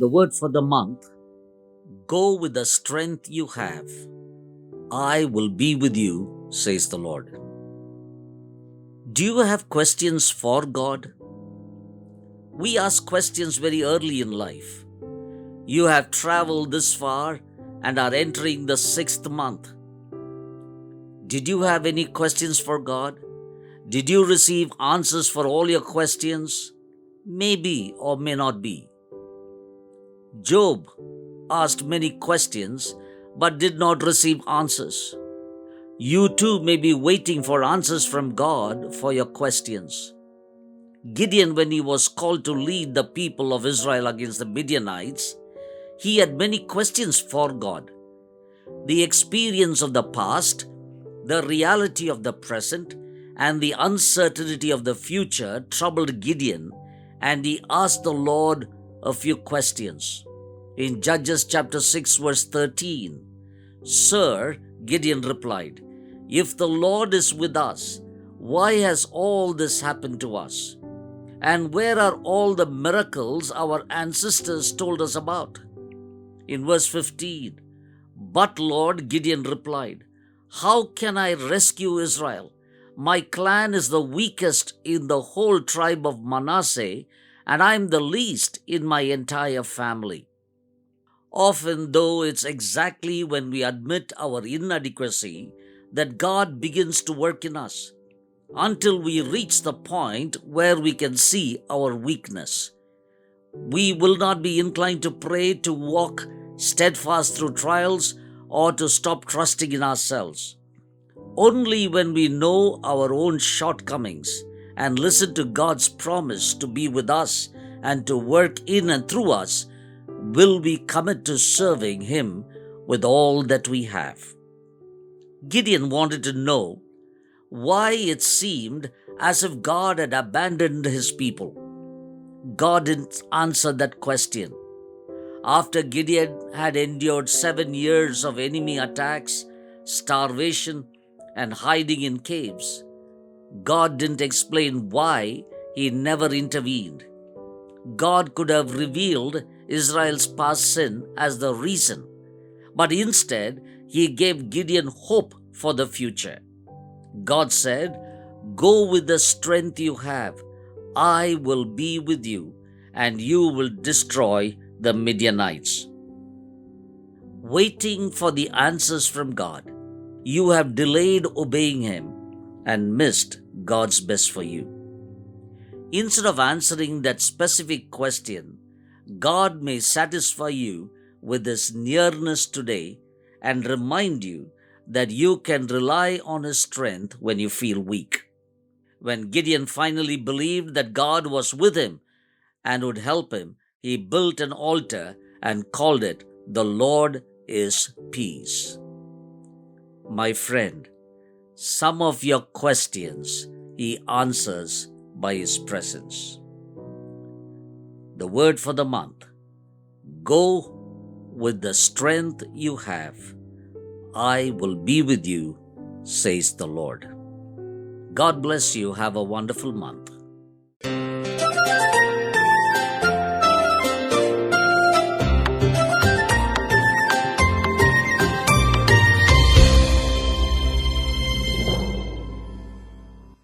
The word for the month: go with the strength you have. I will be with you, says the Lord. Do you have questions for God? We ask questions very early in life. You have traveled this far and are entering the 6th month. Did you have any questions for God? Did you receive answers for all your questions? Maybe or may not be. Job asked many questions but did not receive answers. You too may be waiting for answers from God for your questions. Gideon, when he was called to lead the people of Israel against the Midianites, he had many questions for God. The experience of the past, the reality of the present, and the uncertainty of the future troubled Gideon, and he asked the Lord a few questions. In Judges chapter 6 verse 13, "Sir," Gideon replied, "if the Lord is with us, why has all this happened to us? And where are all the miracles our ancestors told us about?" In verse 15, "But Lord," Gideon replied, "how can I rescue Israel? My clan is the weakest in the whole tribe of Manasseh, and I am the least in my entire family." Often, though, it's exactly when we admit our inadequacy that God begins to work in us, until we reach the point where we can see our weakness. We will not be inclined to pray to walk steadfast through trials or to stop trusting in ourselves. Only when we know our own shortcomings and listen to God's promise to be with us and to work in and through us will we commit to serving Him with all that we have. Gideon wanted to know why it seemed as if God had abandoned his people. God didn't answer that question. After Gideon had endured 7 years of enemy attacks, starvation, and hiding in caves, God didn't explain why He never intervened. God could have revealed Israel's past sin as the reason, but instead He gave Gideon hope for the future. God said, "Go with the strength you have. I will be with you, and you will destroy the Midianites." Waiting for the answers from God, you have delayed obeying Him and missed God's best for you. Instead of answering that specific question, God may satisfy you with His nearness today and remind you that you can rely on His strength when you feel weak. When Gideon finally believed that God was with him and would help him, he built an altar and called it, "The Lord is Peace." My friend, some of your questions He answers by His presence. The word for the month: go with the strength you have. I will be with you, says the Lord. God bless you. Have a wonderful month.